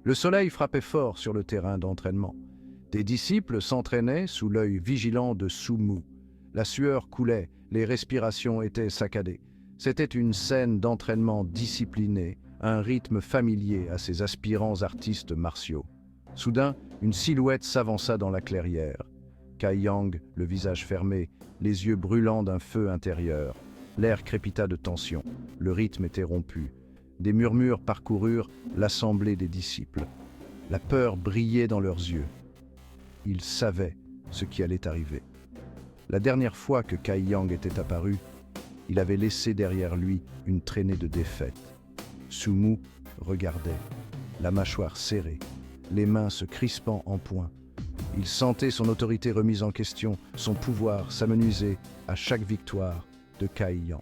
Le soleil frappait fort sur le terrain d'entraînement. Des disciples s'entraînaient sous l'œil vigilant de Su-mu. La sueur coulait, les respirations étaient saccadées. C'était une scène d'entraînement discipliné, un rythme familier à ces aspirants artistes martiaux. Soudain, une silhouette s'avança dans la clairière. Kai Yang, le visage fermé, les yeux brûlants d'un feu intérieur. L'air crépita de tension, le rythme était rompu. Des murmures parcoururent l'assemblée des disciples. La peur brillait dans leurs yeux. Ils savaient ce qui allait arriver. La dernière fois que Kai Yang était apparu, il avait laissé derrière lui une traînée de défaite. Su-mu regardait, la mâchoire serrée, les mains se crispant en poing. Il sentait son autorité remise en question, son pouvoir s'amenuiser à chaque victoire de Kai Yang.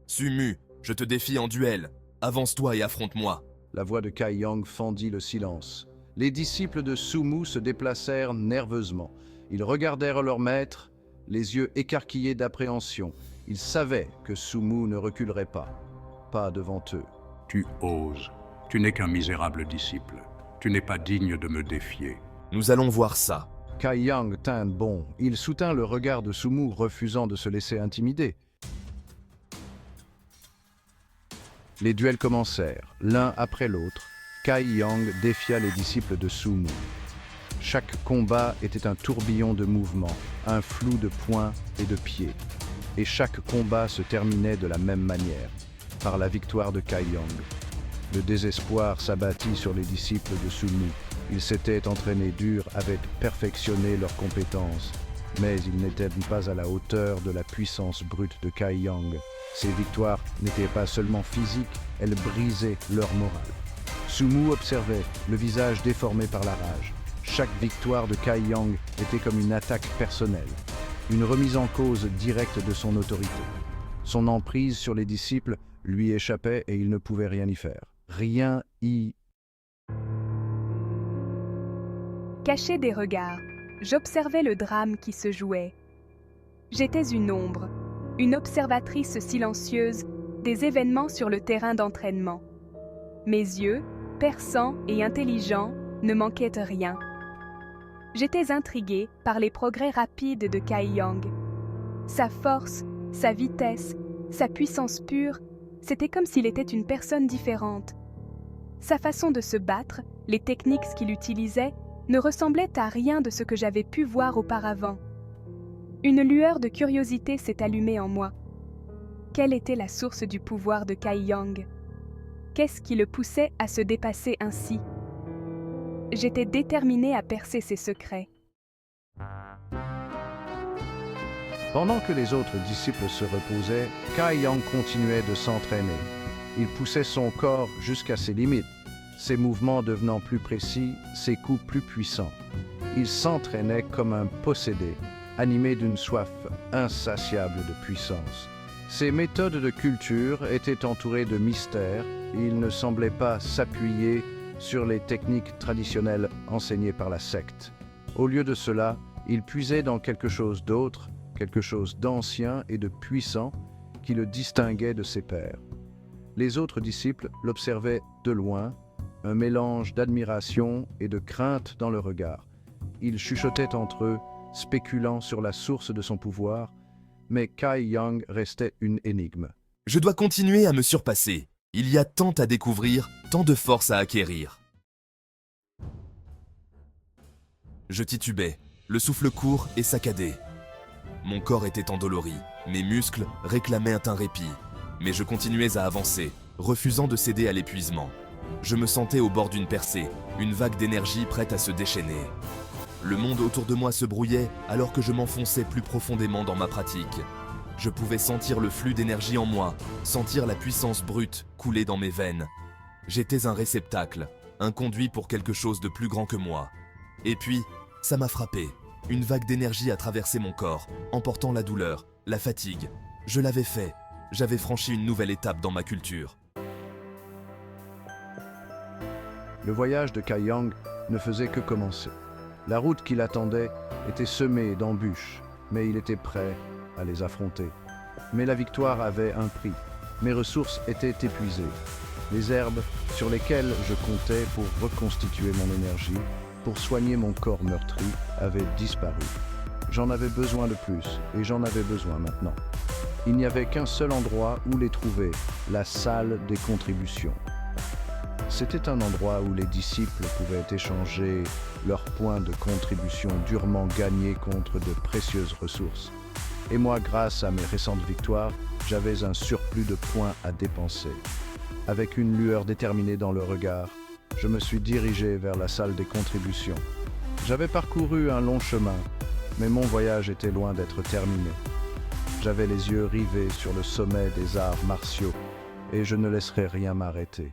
Su-mu, je te défie en duel. Avance-toi et affronte-moi. La voix de Kai Yang fendit le silence. Les disciples de Su-mu se déplacèrent nerveusement. Ils regardèrent leur maître, les yeux écarquillés d'appréhension. Ils savaient que Su-mu ne reculerait pas devant eux. Tu oses. Tu n'es qu'un misérable disciple. Tu n'es pas digne de me défier. Nous allons voir ça. Kai Yang tint bon. Il soutint le regard de Su-mu, refusant de se laisser intimider. Les duels commencèrent, l'un après l'autre. Kai Yang défia les disciples de Su-mu. Chaque combat était un tourbillon de mouvements, un flou de poings et de pieds. Et chaque combat se terminait de la même manière, par la victoire de Kai Yang. Le désespoir s'abattit sur les disciples de Su-mu. Ils s'étaient entraînés dur, avaient perfectionné leurs compétences, mais ils n'étaient pas à la hauteur de la puissance brute de Kai Yang. Ces victoires n'étaient pas seulement physiques, elles brisaient leur morale. Su-mu observait, le visage déformé par la rage. Chaque victoire de Kai Yang était comme une attaque personnelle, une remise en cause directe de son autorité. Son emprise sur les disciples lui échappait et il ne pouvait rien y faire. Rien y... Caché des regards, j'observais le drame qui se jouait. J'étais une ombre, une observatrice silencieuse des événements sur le terrain d'entraînement. Mes yeux, perçants et intelligents, ne manquaient rien. J'étais intriguée par les progrès rapides de Kai Yang. Sa force, sa vitesse, sa puissance pure, c'était comme s'il était une personne différente. Sa façon de se battre, les techniques qu'il utilisait, ne ressemblaient à rien de ce que j'avais pu voir auparavant. Une lueur de curiosité s'est allumée en moi. Quelle était la source du pouvoir de Kai Yang? Qu'est-ce qui le poussait à se dépasser ainsi? J'étais déterminée à percer ses secrets. Pendant que les autres disciples se reposaient, Kai Yang continuait de s'entraîner. Il poussait son corps jusqu'à ses limites, ses mouvements devenant plus précis, ses coups plus puissants. Il s'entraînait comme un possédé, animé d'une soif insatiable de puissance. Ses méthodes de culture étaient entourées de mystères et il ne semblait pas s'appuyer sur les techniques traditionnelles enseignées par la secte. Au lieu de cela, il puisait dans quelque chose d'autre, quelque chose d'ancien et de puissant qui le distinguait de ses pairs. Les autres disciples l'observaient de loin, un mélange d'admiration et de crainte dans le regard. Ils chuchotaient entre eux, spéculant sur la source de son pouvoir, mais Kai Yang restait une énigme. Je dois continuer à me surpasser. Il y a tant à découvrir, tant de force à acquérir. Je titubais, le souffle court et saccadé. Mon corps était endolori, mes muscles réclamaient un répit, mais je continuais à avancer, refusant de céder à l'épuisement. Je me sentais au bord d'une percée, une vague d'énergie prête à se déchaîner. Le monde autour de moi se brouillait alors que je m'enfonçais plus profondément dans ma pratique. Je pouvais sentir le flux d'énergie en moi, sentir la puissance brute couler dans mes veines. J'étais un réceptacle, un conduit pour quelque chose de plus grand que moi. Et puis, ça m'a frappé. Une vague d'énergie a traversé mon corps, emportant la douleur, la fatigue. Je l'avais fait. J'avais franchi une nouvelle étape dans ma culture. Le voyage de Kai Yang ne faisait que commencer. La route qui l'attendait était semée d'embûches, mais il était prêt à les affronter. Mais la victoire avait un prix. Mes ressources étaient épuisées. Les herbes sur lesquelles je comptais pour reconstituer mon énergie, pour soigner mon corps meurtri, avaient disparu. J'en avais besoin de plus, et j'en avais besoin maintenant. Il n'y avait qu'un seul endroit où les trouver, la salle des contributions. C'était un endroit où les disciples pouvaient échanger leurs points de contribution durement gagnés contre de précieuses ressources. Et moi, grâce à mes récentes victoires, j'avais un surplus de points à dépenser. Avec une lueur déterminée dans le regard, je me suis dirigé vers la salle des contributions. J'avais parcouru un long chemin, mais mon voyage était loin d'être terminé. J'avais les yeux rivés sur le sommet des arts martiaux, et je ne laisserai rien m'arrêter.